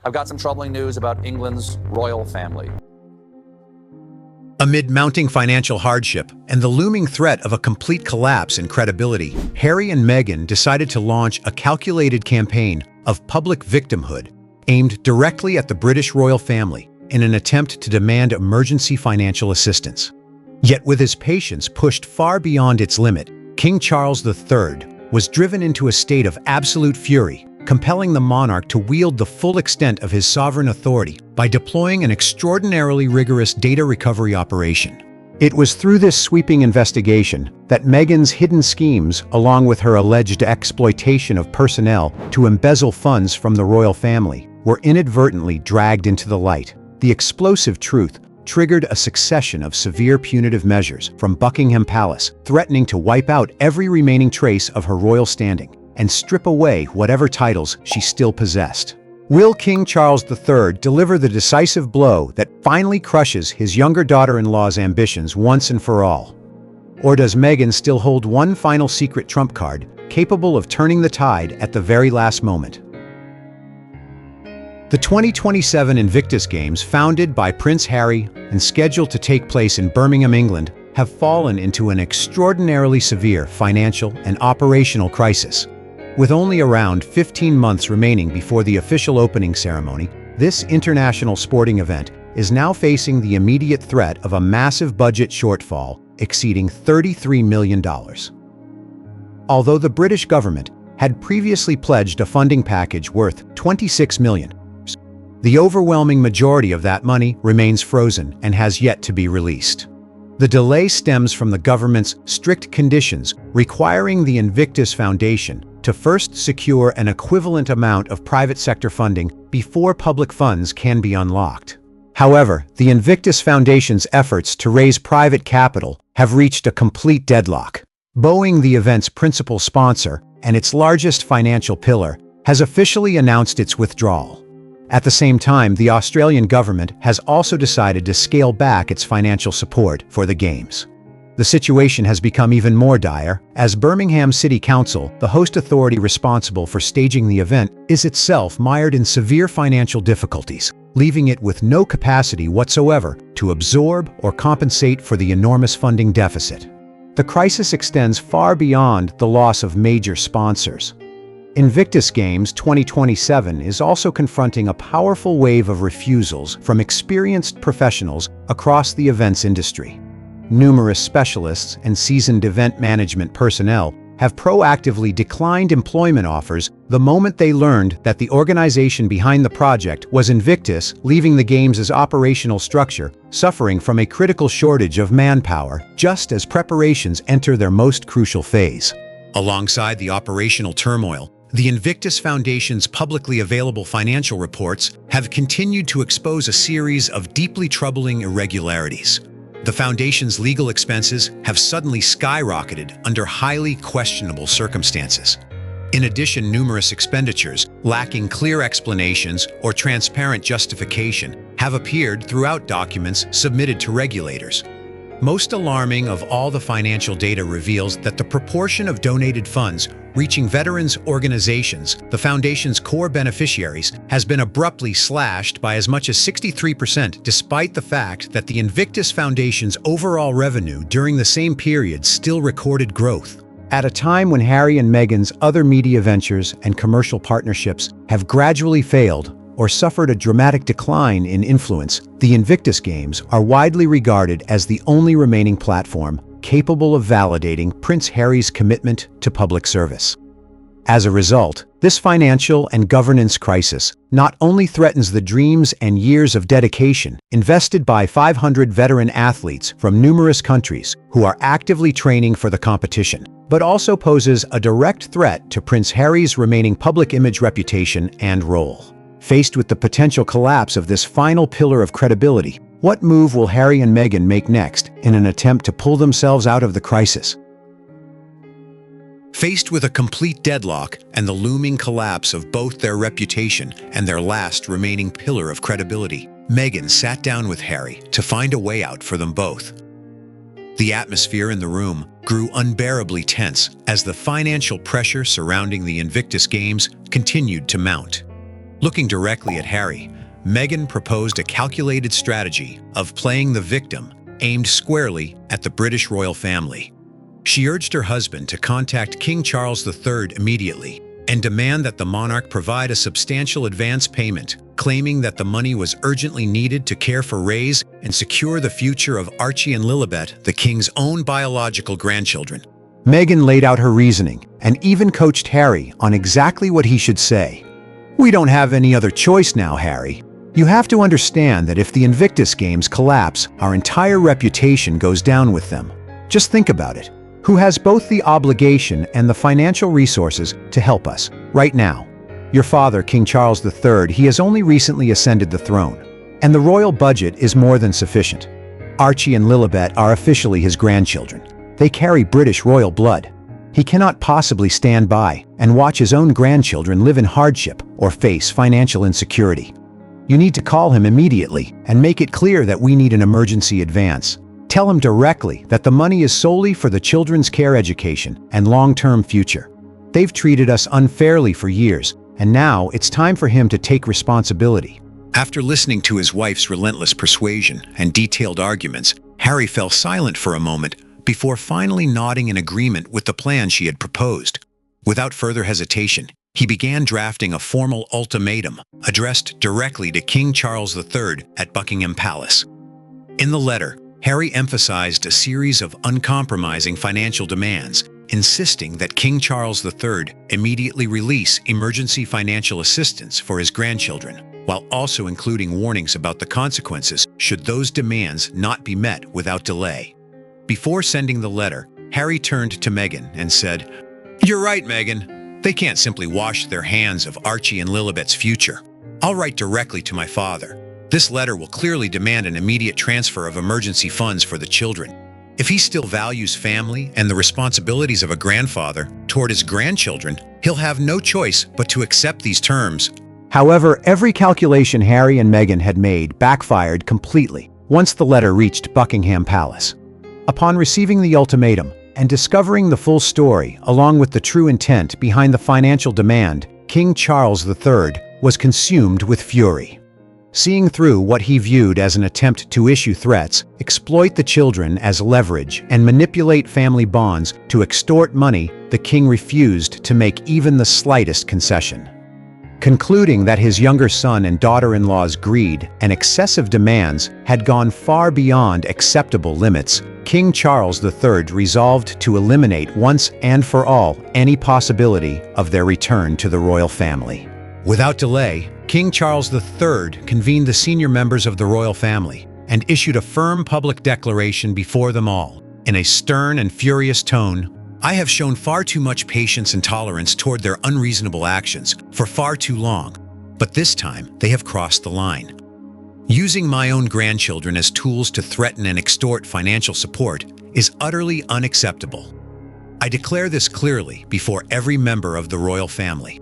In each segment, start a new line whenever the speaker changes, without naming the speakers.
I've got some troubling news about England's royal family.
Amid mounting financial hardship and the looming threat of a complete collapse in credibility, Harry and Meghan decided to launch a calculated campaign of public victimhood aimed directly at the British royal family in an attempt to demand emergency financial assistance. Yet with his patience pushed far beyond its limit, King Charles III was driven into a state of absolute fury, compelling the monarch to wield the full extent of his sovereign authority by deploying an extraordinarily rigorous data recovery operation. It was through this sweeping investigation that Meghan's hidden schemes, along with her alleged exploitation of personnel to embezzle funds from the royal family, were inadvertently dragged into the light. The explosive truth triggered a succession of severe punitive measures from Buckingham Palace, threatening to wipe out every remaining trace of her royal standing and strip away whatever titles she still possessed. Will King Charles III deliver the decisive blow that finally crushes his younger daughter-in-law's ambitions once and for all? Or does Meghan still hold one final secret trump card, capable of turning the tide at the very last moment? The 2027 Invictus Games, founded by Prince Harry and scheduled to take place in Birmingham, England, have fallen into an extraordinarily severe financial and operational crisis. With only around 15 months remaining before the official opening ceremony, this international sporting event is now facing the immediate threat of a massive budget shortfall exceeding $33 million. Although the British government had previously pledged a funding package worth $26 million, the overwhelming majority of that money remains frozen and has yet to be released. The delay stems from the government's strict conditions requiring the Invictus Foundation to first secure an equivalent amount of private sector funding before public funds can be unlocked. However, the Invictus Foundation's efforts to raise private capital have reached a complete deadlock. Boeing, the event's principal sponsor and its largest financial pillar, has officially announced its withdrawal. At the same time, the Australian government has also decided to scale back its financial support for the Games. The situation has become even more dire, as Birmingham City Council, the host authority responsible for staging the event, is itself mired in severe financial difficulties, leaving it with no capacity whatsoever to absorb or compensate for the enormous funding deficit. The crisis extends far beyond the loss of major sponsors. Invictus Games 2027 is also confronting a powerful wave of refusals from experienced professionals across the events industry. Numerous specialists and seasoned event management personnel have proactively declined employment offers the moment they learned that the organization behind the project was Invictus, leaving the Games' operational structure suffering from a critical shortage of manpower just as preparations enter their most crucial phase. Alongside the operational turmoil, the Invictus Foundation's publicly available financial reports have continued to expose a series of deeply troubling irregularities. The Foundation's legal expenses have suddenly skyrocketed under highly questionable circumstances. In addition, numerous expenditures, lacking clear explanations or transparent justification, have appeared throughout documents submitted to regulators. Most alarming of all, the financial data reveals that the proportion of donated funds reaching veterans organizations, the Foundation's core beneficiaries, has been abruptly slashed by as much as 63%, despite the fact that the Invictus Foundation's overall revenue during the same period still recorded growth. At a time when Harry and Meghan's other media ventures and commercial partnerships have gradually failed or suffered a dramatic decline in influence, the Invictus Games are widely regarded as the only remaining platform capable of validating Prince Harry's commitment to public service. As a result, this financial and governance crisis not only threatens the dreams and years of dedication invested by 500 veteran athletes from numerous countries who are actively training for the competition, but also poses a direct threat to Prince Harry's remaining public image, reputation, and role. Faced with the potential collapse of this final pillar of credibility, what move will Harry and Meghan make next in an attempt to pull themselves out of the crisis? Faced with a complete deadlock and the looming collapse of both their reputation and their last remaining pillar of credibility, Meghan sat down with Harry to find a way out for them both. The atmosphere in the room grew unbearably tense as the financial pressure surrounding the Invictus Games continued to mount. Looking directly at Harry, Meghan proposed a calculated strategy of playing the victim aimed squarely at the British royal family. She urged her husband to contact King Charles III immediately and demand that the monarch provide a substantial advance payment, claiming that the money was urgently needed to care for, raise, and secure the future of Archie and Lilibet, the king's own biological grandchildren. Meghan laid out her reasoning and even coached Harry on exactly what he should say. "We don't have any other choice now, Harry. You have to understand that if the Invictus games collapse, our entire reputation goes down with them. Just think about it. Who has both the obligation and the financial resources to help us right now? Your father, King Charles III, he has only recently ascended the throne, and the royal budget is more than sufficient. Archie and Lilibet are officially his grandchildren. They carry British royal blood. He cannot possibly stand by and watch his own grandchildren live in hardship or face financial insecurity. You need to call him immediately and make it clear that we need an emergency advance. Tell him directly that the money is solely for the children's care, education, and long-term future. They've treated us unfairly for years, and now it's time for him to take responsibility." After listening to his wife's relentless persuasion and detailed arguments, Harry fell silent for a moment before finally nodding in agreement with the plan she had proposed. Without further hesitation, he began drafting a formal ultimatum addressed directly to King Charles III at Buckingham Palace. In the letter, Harry emphasized a series of uncompromising financial demands, insisting that King Charles III immediately release emergency financial assistance for his grandchildren, while also including warnings about the consequences should those demands not be met without delay. Before sending the letter, Harry turned to Meghan and said, "You're right, Meghan. They can't simply wash their hands of Archie and Lilibet's future. I'll write directly to my father. This letter will clearly demand an immediate transfer of emergency funds for the children. If he still values family and the responsibilities of a grandfather toward his grandchildren, he'll have no choice but to accept these terms." However, every calculation Harry and Meghan had made backfired completely once the letter reached Buckingham Palace. Upon receiving the ultimatum and discovering the full story along with the true intent behind the financial demand, King Charles III was consumed with fury. Seeing through what he viewed as an attempt to issue threats, exploit the children as leverage, and manipulate family bonds to extort money, the king refused to make even the slightest concession. Concluding that his younger son and daughter-in-law's greed and excessive demands had gone far beyond acceptable limits, King Charles III resolved to eliminate once and for all any possibility of their return to the royal family. Without delay, King Charles III convened the senior members of the royal family and issued a firm public declaration before them all. In a stern and furious tone, "I have shown far too much patience and tolerance toward their unreasonable actions for far too long, but this time they have crossed the line. Using my own grandchildren as tools to threaten and extort financial support is utterly unacceptable. I declare this clearly before every member of the royal family.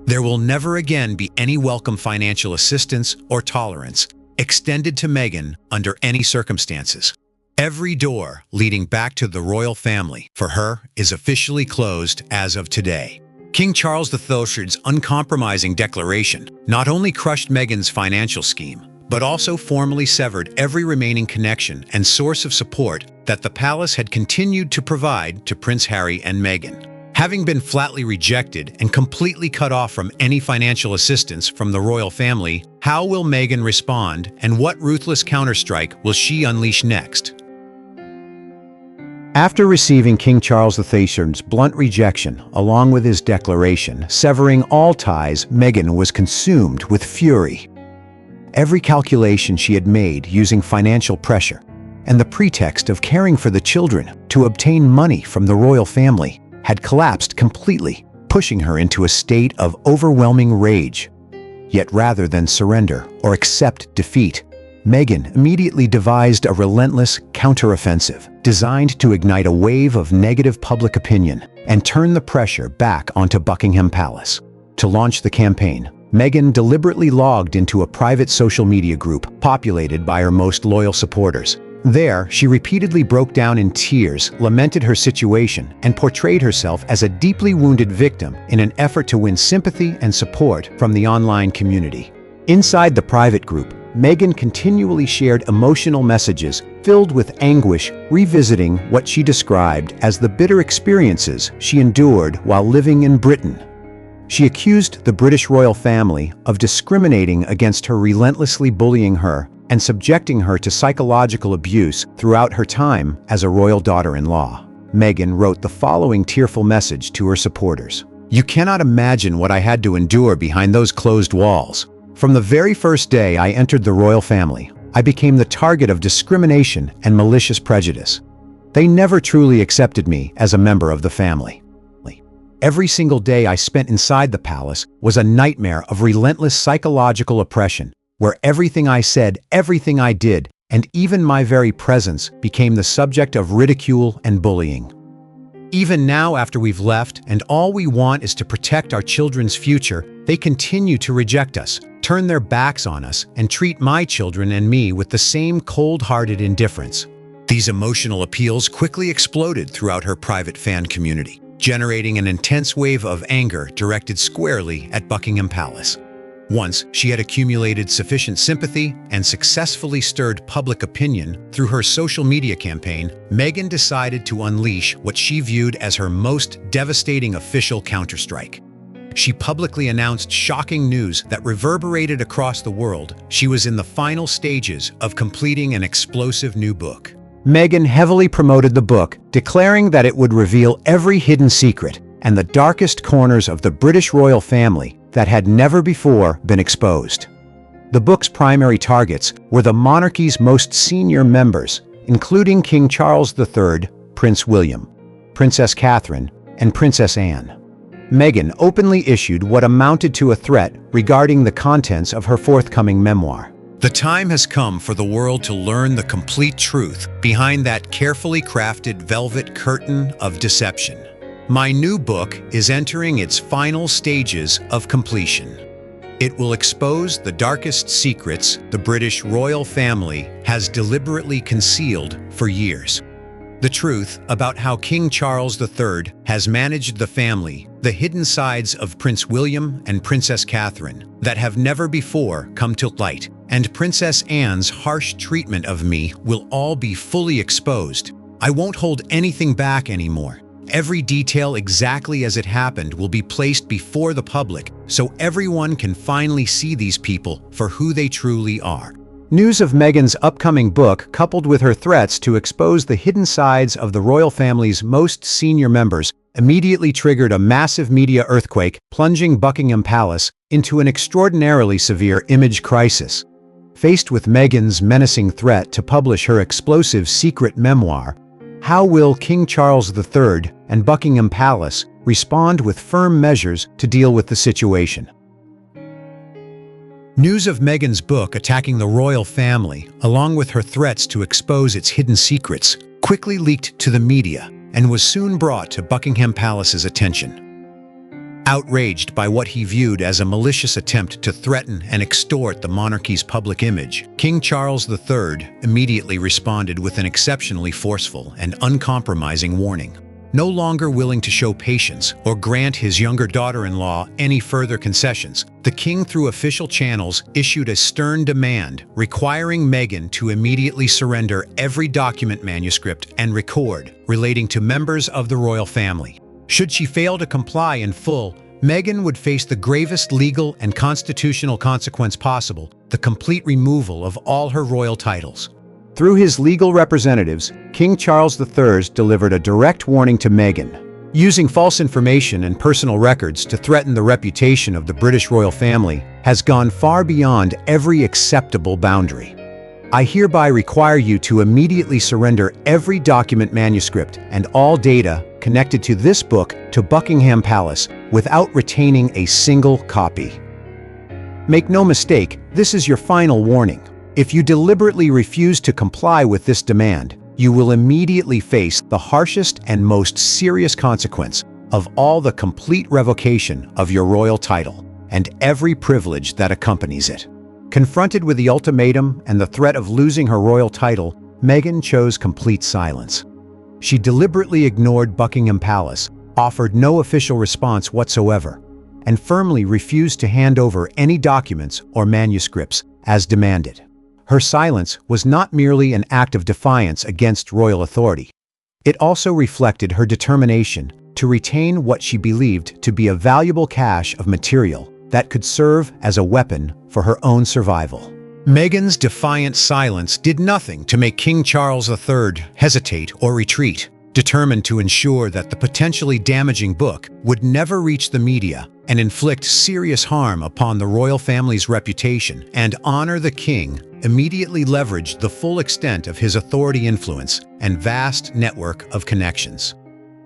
There will never again be any welcome financial assistance or tolerance extended to Meghan under any circumstances. Every door leading back to the royal family for her is officially closed as of today." King Charles III's uncompromising declaration not only crushed Meghan's financial scheme, but also formally severed every remaining connection and source of support that the palace had continued to provide to Prince Harry and Meghan. Having been flatly rejected and completely cut off from any financial assistance from the royal family, how will Meghan respond, and what ruthless counterstrike will she unleash next? After receiving King Charles III's blunt rejection, along with his declaration severing all ties, Meghan was consumed with fury. Every calculation she had made using financial pressure and the pretext of caring for the children to obtain money from the royal family had collapsed completely, pushing her into a state of overwhelming rage. Yet rather than surrender or accept defeat, Meghan immediately devised a relentless counteroffensive designed to ignite a wave of negative public opinion and turn the pressure back onto Buckingham Palace. To launch the campaign, Meghan deliberately logged into a private social media group populated by her most loyal supporters, There, she repeatedly broke down in tears, lamented her situation, and portrayed herself as a deeply wounded victim in an effort to win sympathy and support from the online community. Inside the private group, Meghan continually shared emotional messages filled with anguish, revisiting what she described as the bitter experiences she endured while living in Britain. She accused the British royal family of discriminating against her, relentlessly bullying her and subjecting her to psychological abuse throughout her time as a royal daughter-in-law. Meghan wrote the following tearful message to her supporters. "You cannot imagine what I had to endure behind those closed walls. From the very first day I entered the royal family, I became the target of discrimination and malicious prejudice. They never truly accepted me as a member of the family. Every single day I spent inside the palace was a nightmare of relentless psychological oppression, where everything I said, everything I did, and even my very presence became the subject of ridicule and bullying. Even now, after we've left and all we want is to protect our children's future, they continue to reject us, turn their backs on us, and treat my children and me with the same cold-hearted indifference." These emotional appeals quickly exploded throughout her private fan community, generating an intense wave of anger directed squarely at Buckingham Palace. Once she had accumulated sufficient sympathy and successfully stirred public opinion through her social media campaign, Meghan decided to unleash what she viewed as her most devastating official counterstrike. She publicly announced shocking news that reverberated across the world. She was in the final stages of completing an explosive new book. Meghan heavily promoted the book, declaring that it would reveal every hidden secret and the darkest corners of the British royal family that had never before been exposed. The book's primary targets were the monarchy's most senior members, including King Charles III, Prince William, Princess Catherine, and Princess Anne. Meghan openly issued what amounted to a threat regarding the contents of her forthcoming memoir. "The time has come for the world to learn the complete truth behind that carefully crafted velvet curtain of deception. My new book is entering its final stages of completion. It will expose the darkest secrets the British royal family has deliberately concealed for years. The truth about how King Charles III has managed the family, the hidden sides of Prince William and Princess Catherine that have never before come to light, and Princess Anne's harsh treatment of me will all be fully exposed. I won't hold anything back anymore. Every detail exactly as it happened will be placed before the public so everyone can finally see these people for who they truly are." News of Meghan's upcoming book, coupled with her threats to expose the hidden sides of the royal family's most senior members, immediately triggered a massive media earthquake, plunging Buckingham Palace into an extraordinarily severe image crisis. Faced with Meghan's menacing threat to publish her explosive secret memoir, how will King Charles III and Buckingham Palace respond with firm measures to deal with the situation? News of Meghan's book attacking the royal family, along with her threats to expose its hidden secrets, quickly leaked to the media and was soon brought to Buckingham Palace's attention. Outraged by what he viewed as a malicious attempt to threaten and extort the monarchy's public image, King Charles III immediately responded with an exceptionally forceful and uncompromising warning. No longer willing to show patience or grant his younger daughter-in-law any further concessions, the king, through official channels, issued a stern demand requiring Meghan to immediately surrender every document, manuscript, and record relating to members of the royal family. Should she fail to comply in full, Meghan would face the gravest legal and constitutional consequence possible: the complete removal of all her royal titles. Through his legal representatives, King Charles III delivered a direct warning to Meghan. Using false information and personal records to threaten the reputation of the British royal family has gone far beyond every acceptable boundary. I hereby require you to immediately surrender every document, manuscript, and all data connected to this book to Buckingham Palace without retaining a single copy. Make no mistake, this is your final warning. If you deliberately refuse to comply with this demand, you will immediately face the harshest and most serious consequence of all: the complete revocation of your royal title and every privilege that accompanies it. Confronted with the ultimatum and the threat of losing her royal title, Meghan chose complete silence. She deliberately ignored Buckingham Palace, offered no official response whatsoever, and firmly refused to hand over any documents or manuscripts as demanded. Her silence was not merely an act of defiance against royal authority. It also reflected her determination to retain what she believed to be a valuable cache of material that could serve as a weapon for her own survival. Meghan's defiant silence did nothing to make King Charles III hesitate or retreat. Determined to ensure that the potentially damaging book would never reach the media and inflict serious harm upon the royal family's reputation and honor the king, immediately leveraged the full extent of his authority influence and vast network of connections.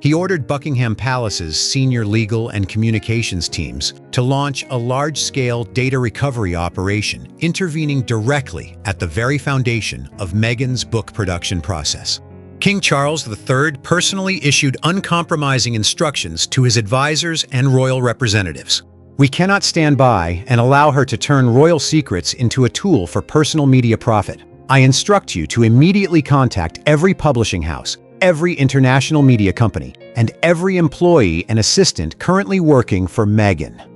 He ordered Buckingham Palace's senior legal and communications teams to launch a large-scale data recovery operation, intervening directly at the very foundation of Meghan's book production process. King Charles III personally issued uncompromising instructions to his advisors and royal representatives. We cannot stand by and allow her to turn royal secrets into a tool for personal media profit. I instruct you to immediately contact every publishing house, every international media company, and every employee and assistant currently working for Meghan.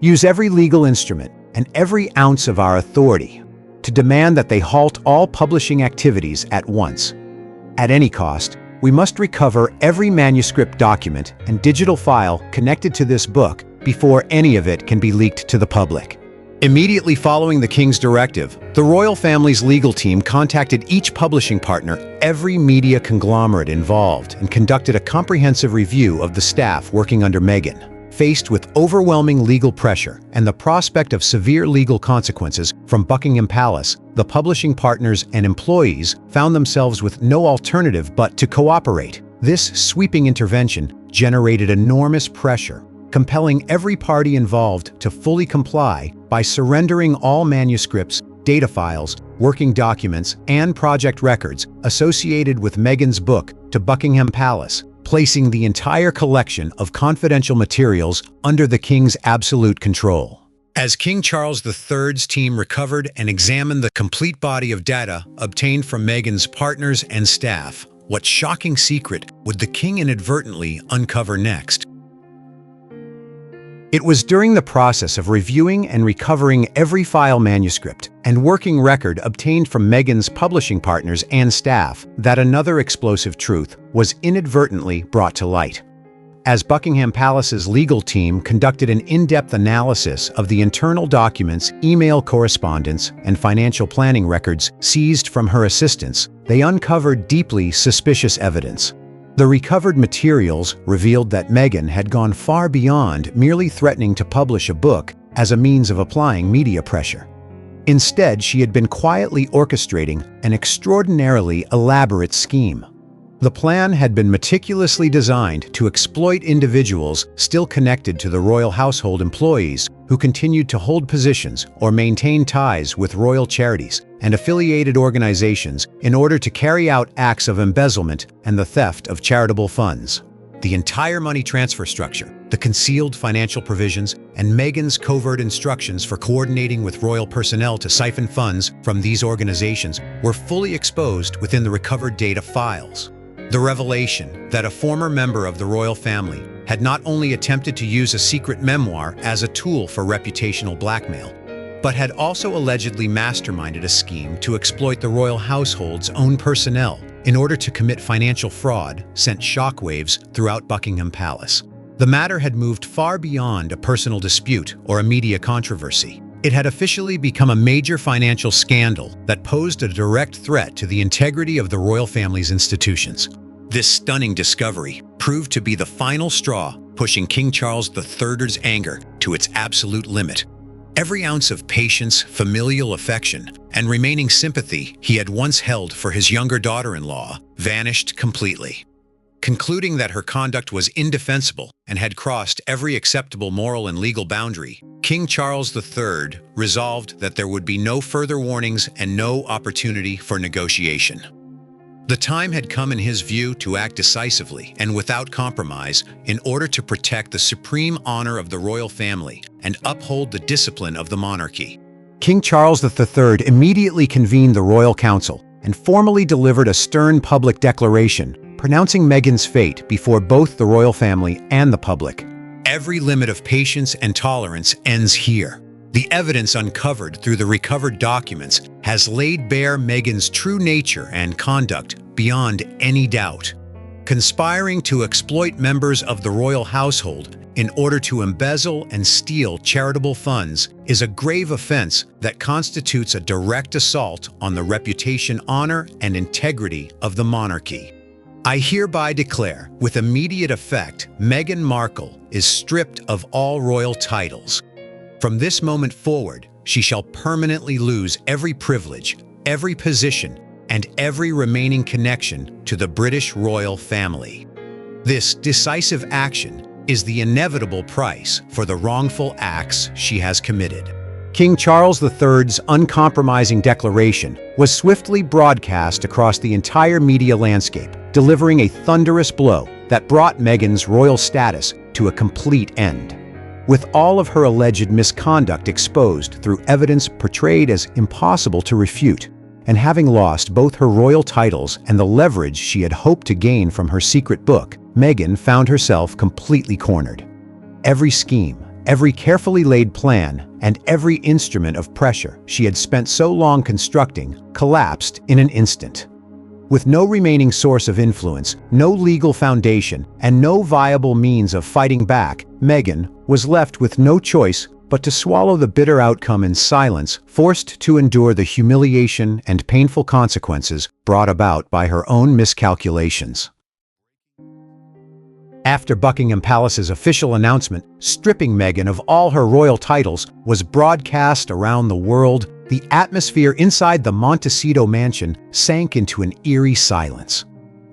Use every legal instrument and every ounce of our authority to demand that they halt all publishing activities at once. At any cost, we must recover every manuscript document and digital file connected to this book before any of it can be leaked to the public. Immediately following the King's directive, the royal family's legal team contacted each publishing partner, every media conglomerate involved, and conducted a comprehensive review of the staff working under Meghan. Faced with overwhelming legal pressure and the prospect of severe legal consequences from Buckingham Palace, the publishing partners and employees found themselves with no alternative but to cooperate. This sweeping intervention generated enormous pressure, compelling every party involved to fully comply by surrendering all manuscripts, data files, working documents, and project records associated with Meghan's book to Buckingham Palace, placing the entire collection of confidential materials under the King's absolute control. As King Charles III's team recovered and examined the complete body of data obtained from Meghan's partners and staff, what shocking secret would the King inadvertently uncover next? It was during the process of reviewing and recovering every file, manuscript, and working record obtained from Meghan's publishing partners and staff that another explosive truth was inadvertently brought to light. As Buckingham Palace's legal team conducted an in-depth analysis of the internal documents, email correspondence, and financial planning records seized from her assistants, they uncovered deeply suspicious evidence. The recovered materials revealed that Meghan had gone far beyond merely threatening to publish a book as a means of applying media pressure. Instead, she had been quietly orchestrating an extraordinarily elaborate scheme. The plan had been meticulously designed to exploit individuals still connected to the royal household employees who continued to hold positions or maintain ties with royal charities and affiliated organizations in order to carry out acts of embezzlement and the theft of charitable funds. The entire money transfer structure, the concealed financial provisions, and Meghan's covert instructions for coordinating with royal personnel to siphon funds from these organizations were fully exposed within the recovered data files. The revelation that a former member of the royal family had not only attempted to use a secret memoir as a tool for reputational blackmail, but had also allegedly masterminded a scheme to exploit the royal household's own personnel in order to commit financial fraud sent shockwaves throughout Buckingham Palace. The matter had moved far beyond a personal dispute or a media controversy. It had officially become a major financial scandal that posed a direct threat to the integrity of the royal family's institutions. This stunning discovery proved to be the final straw, pushing King Charles III's anger to its absolute limit. Every ounce of patience, familial affection, and remaining sympathy he had once held for his younger daughter-in-law vanished completely. Concluding that her conduct was indefensible and had crossed every acceptable moral and legal boundary, King Charles III resolved that there would be no further warnings and no opportunity for negotiation. The time had come, in his view, to act decisively and without compromise in order to protect the supreme honor of the royal family and uphold the discipline of the monarchy. King Charles III immediately convened the Royal Council, and formally delivered a stern public declaration, pronouncing Meghan's fate before both the royal family and the public. Every limit of patience and tolerance ends here. The evidence uncovered through the recovered documents has laid bare Meghan's true nature and conduct beyond any doubt. Conspiring to exploit members of the royal household in order to embezzle and steal charitable funds is a grave offense that constitutes a direct assault on the reputation, honor, and integrity of the monarchy. I hereby declare, with immediate effect, Meghan Markle is stripped of all royal titles. From this moment forward, she shall permanently lose every privilege, every position, and every remaining connection to the British royal family. This decisive action is the inevitable price for the wrongful acts she has committed. King Charles III's uncompromising declaration was swiftly broadcast across the entire media landscape, delivering a thunderous blow that brought Meghan's royal status to a complete end. With all of her alleged misconduct exposed through evidence portrayed as impossible to refute, and having lost both her royal titles and the leverage she had hoped to gain from her secret book, Meghan found herself completely cornered. Every scheme, every carefully laid plan, and every instrument of pressure she had spent so long constructing collapsed in an instant. With no remaining source of influence, no legal foundation, and no viable means of fighting back, Meghan was left with no choice but to swallow the bitter outcome in silence, forced to endure the humiliation and painful consequences brought about by her own miscalculations. After Buckingham Palace's official announcement stripping Meghan of all her royal titles was broadcast around the world, the atmosphere inside the Montecito mansion sank into an eerie silence.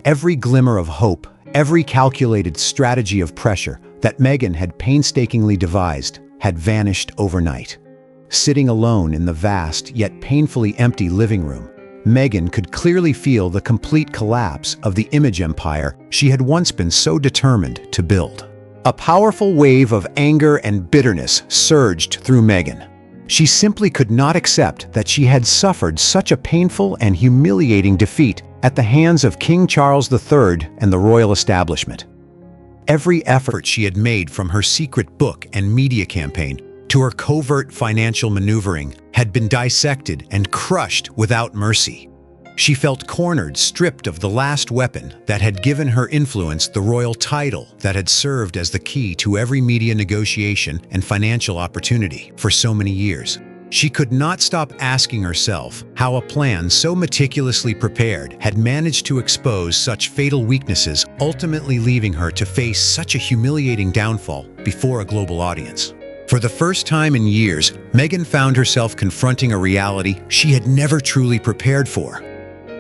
Every glimmer of hope, every calculated strategy of pressure that Meghan had painstakingly devised had vanished overnight. Sitting alone in the vast yet painfully empty living room, Meghan could clearly feel the complete collapse of the image empire she had once been so determined to build. A powerful wave of anger and bitterness surged through Meghan. She simply could not accept that she had suffered such a painful and humiliating defeat at the hands of King Charles III and the royal establishment. Every effort she had made, from her secret book and media campaign to her covert financial maneuvering, had been dissected and crushed without mercy. She felt cornered, stripped of the last weapon that had given her influence, the royal title that had served as the key to every media negotiation and financial opportunity for so many years. She could not stop asking herself how a plan so meticulously prepared had managed to expose such fatal weaknesses, ultimately leaving her to face such a humiliating downfall before a global audience. For the first time in years, Meghan found herself confronting a reality she had never truly prepared for.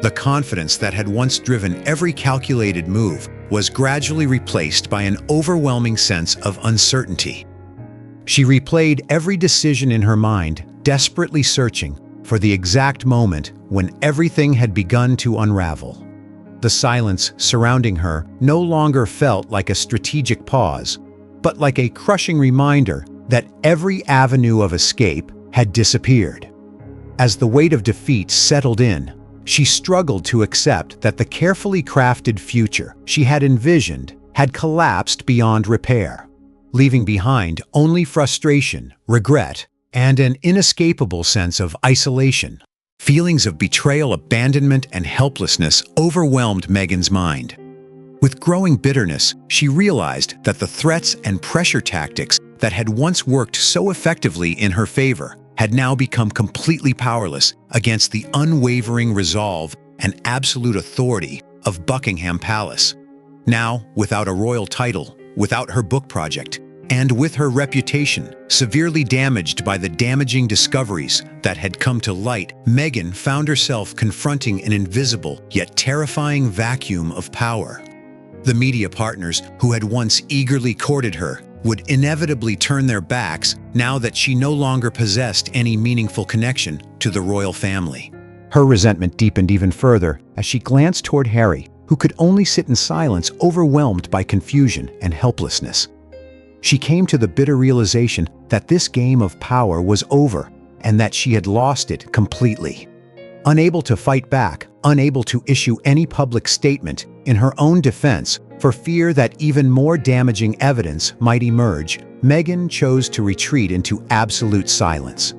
The confidence that had once driven every calculated move was gradually replaced by an overwhelming sense of uncertainty. She replayed every decision in her mind, desperately searching for the exact moment when everything had begun to unravel. The silence surrounding her no longer felt like a strategic pause, but like a crushing reminder that every avenue of escape had disappeared. As the weight of defeat settled in, she struggled to accept that the carefully crafted future she had envisioned had collapsed beyond repair, leaving behind only frustration, regret, and an inescapable sense of isolation. Feelings of betrayal, abandonment, and helplessness overwhelmed Meghan's mind. With growing bitterness, she realized that the threats and pressure tactics that had once worked so effectively in her favor had now become completely powerless against the unwavering resolve and absolute authority of Buckingham Palace. Now, without a royal title, without her book project, and with her reputation severely damaged by the damaging discoveries that had come to light, Meghan found herself confronting an invisible yet terrifying vacuum of power. The media partners who had once eagerly courted her would inevitably turn their backs now that she no longer possessed any meaningful connection to the royal family. Her resentment deepened even further as she glanced toward Harry, who could only sit in silence, overwhelmed by confusion and helplessness. She came to the bitter realization that this game of power was over and that she had lost it completely. unable to fight back, unable to issue any public statement in her own defense for fear that even more damaging evidence might emerge. Meghan chose to retreat into absolute silence.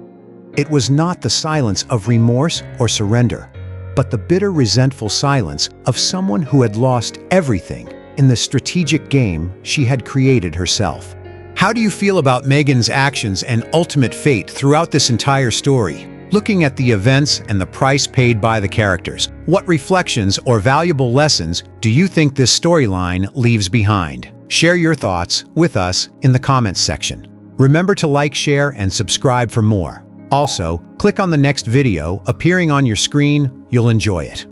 It was not the silence of remorse or surrender, but the bitter, resentful silence of someone who had lost everything in the strategic game she had created herself. How do you feel about Meghan's actions and ultimate fate throughout this entire story? Looking at the events and the price paid by the characters, what reflections or valuable lessons do you think this storyline leaves behind? Share your thoughts with us in the comments section. Remember to like, share, and subscribe for more. Also, click on the next video appearing on your screen. You'll enjoy it.